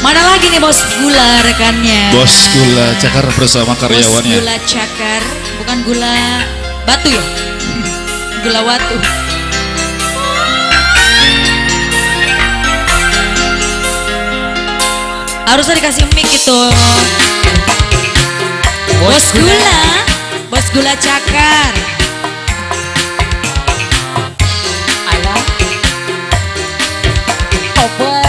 Mana lagi nih Bos Gula rekannya? Bos Gula Cakar bersama karyawannya. Bos Gula Cakar, bukan gula batu ya? Gula watu. Harusnya dikasih mic gitu. Bos Gula Cakar. Alah. Coba.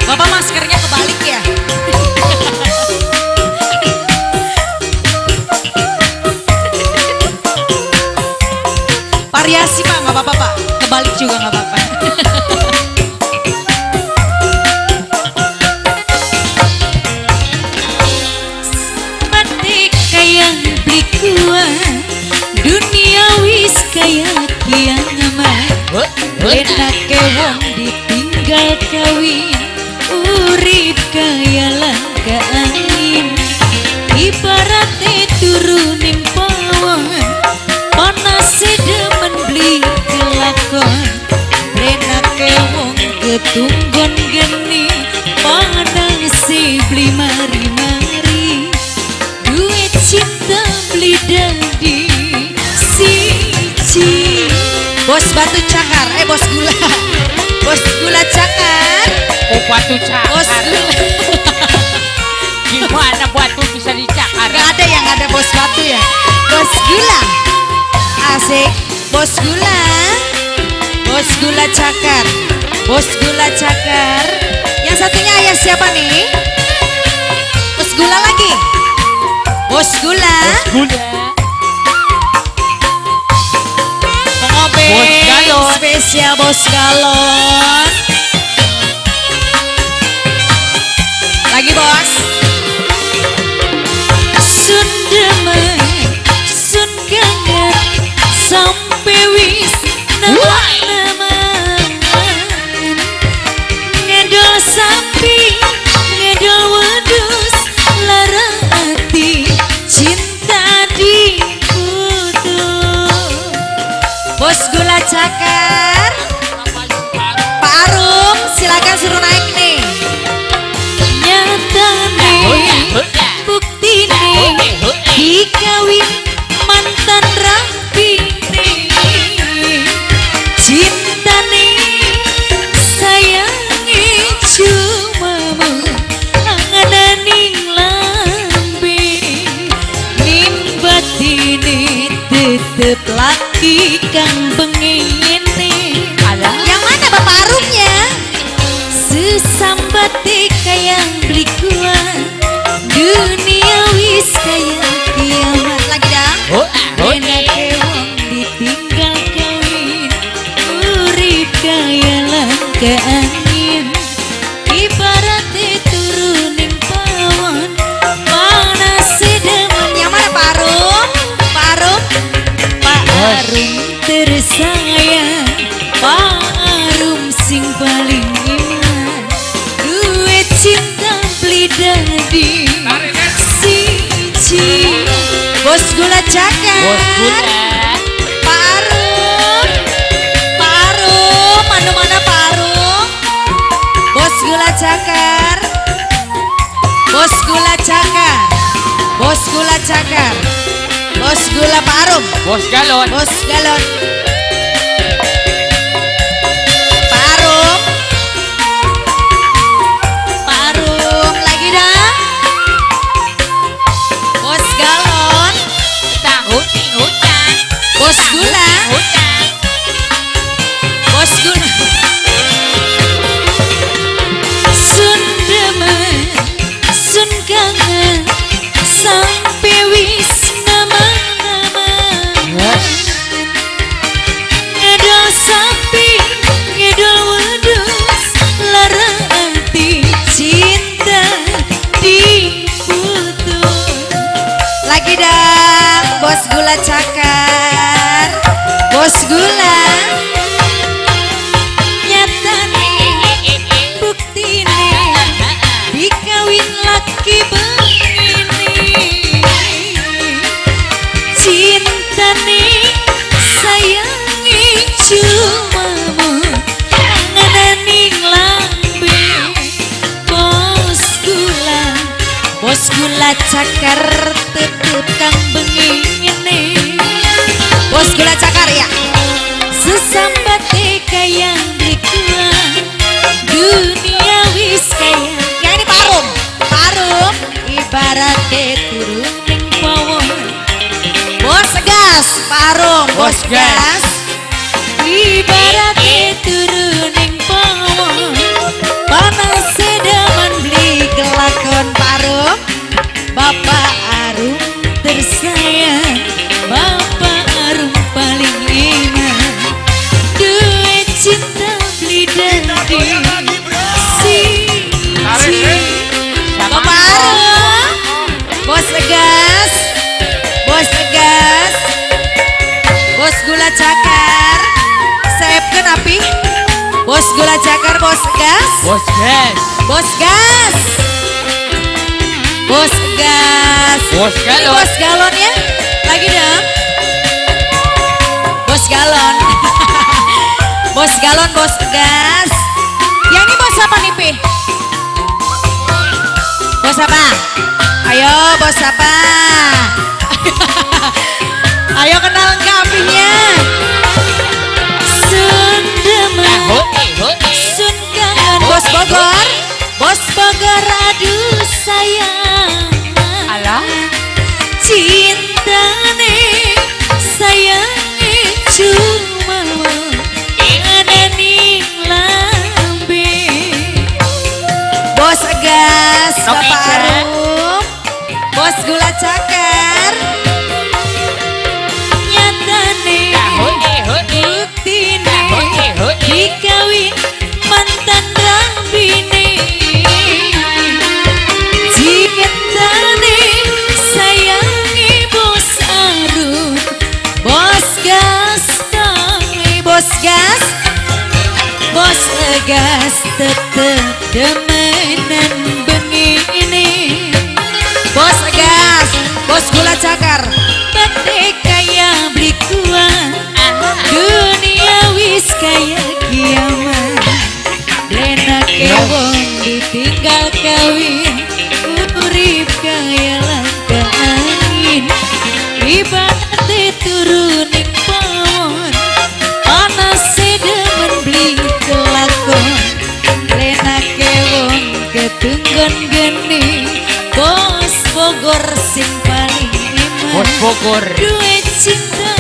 Bapak maskernya kebalik ya? Variasi Pak, nggak apa-apa Pak. Kebalik juga nggak apa-apa. Mati kayak beli kuah, dunia wis kayak kiamat. Enak wong ditinggal kawin, urip kaya langka angin. Ibaratnya turunin pawon, panas demen beli kelakon. Enak wong ketunggon geni, panas beli mari-mari. Duit cinta beli dadi siji. Bos Batu Cakar, Bos Gula. Bos Gula Cakar. Oh batu cakar. Bos Gula. Gimana batu bisa dicakar? Gak ada yang ada Bos Batu ya. Bos Gula. Asik. Bos Gula. Bos Gula Cakar. Bos Gula Cakar. Yang satunya ayah siapa nih? Bos Gula lagi. Bos Gula. Gula. Pengobe Bos Galon. spesial Bos Galon. Lagi Bos. Sun demen, sun kangen, sampai wis neman-neman. Ngedol sapi, ngedol wedus, lara hati, cinta dikutuk. Bos Gula Cakar, Pak Arum, silakan suruh naik nih. Nyata nih, bukti nih, dikawin mantan rapi nih. Cinta nih, sayangi cumamu, anganing lambe. Ning batine tetep laki kang bengene. Yang mana Bapak Arumnya? Sesambate kayak beli kuah, dunia wis kayak kiamat. Lagi dah. Enak wong ditinggal kawin, urip kaya langka angin. Ibaratnya turunin pawon, panas demen. Yang mana Pak Arum? Pak Arum? Pak Arum tersayang, Pak Arum sing paling iman. Duit cinta beli dadi siji. Bos Gula Cakar. Bos Gula. Pak Arum. Pak Arum, mana Pak Arum? Bos Gula Cakar. Bos Gula Cakar. Bos Gula Cakar. Bos Gula Pak Arum. Bos Galon. Bos Galon. Pak Arum. Pak Arum lagi dah. Bos Galon. Hutan. Bos Gula. Hutan. Bos Gula. Sun demen, sun kangen, sampai wis nama-nama. gula cakar tetep kang bengi ngene. Bos gula cakar ya. Sesambate kaya berikuan dunia wis kaya. Yang ini Parum. Parum ibaratnya turun ning pawon. Bos gas Parum. Bos gas ibaratnya turun ning pawon. Panas sedaman beli kelakon Parum. Bapak Arum tersayang, Bapak Arum paling ingat. Duit cinta beli dadi Bapak Arum. Bos gas, bos gas, bos gula cakar. Saepkeun api. Bos gula cakar, bos gas. Bos gas. Bos gas. Bos gas. Bos Ini galon. bos galon ya. Lagi dong. Bos galon. Bos galon, bos gas. Yang ini bos apa nih, Pi? Bos apa? Ayo, bos apa? Ayo kenal kapinya. Sun Demak, Huni. Sun kangen. Bos Bogor. Bos Bogor, aduh sayang. Alah. Cinta nih sayangi cuma ada ning lambe. Bos gas Nok Bapak Ica. Arum. Bos gula cakar. Nyata nih Huni. bukti nih Huni. dikawin mantan rambine. Cinta nih sayangi bos Arum. Bos gas kami bos gas. Bos gas tetep demenan bengi ini. Bos gas, bos gula cakar. Bate kaya beli kuat. Dunia wis kaya kiamat. Lena kewong ditinggal kawin. Urip kaya langka angin. Ibaratnya turuning pawon. Panas sedemen beli kelakon. Lena kewong ketunggon geni. Bos Bogor sing paling iman. Bos Bogor. Duit cinta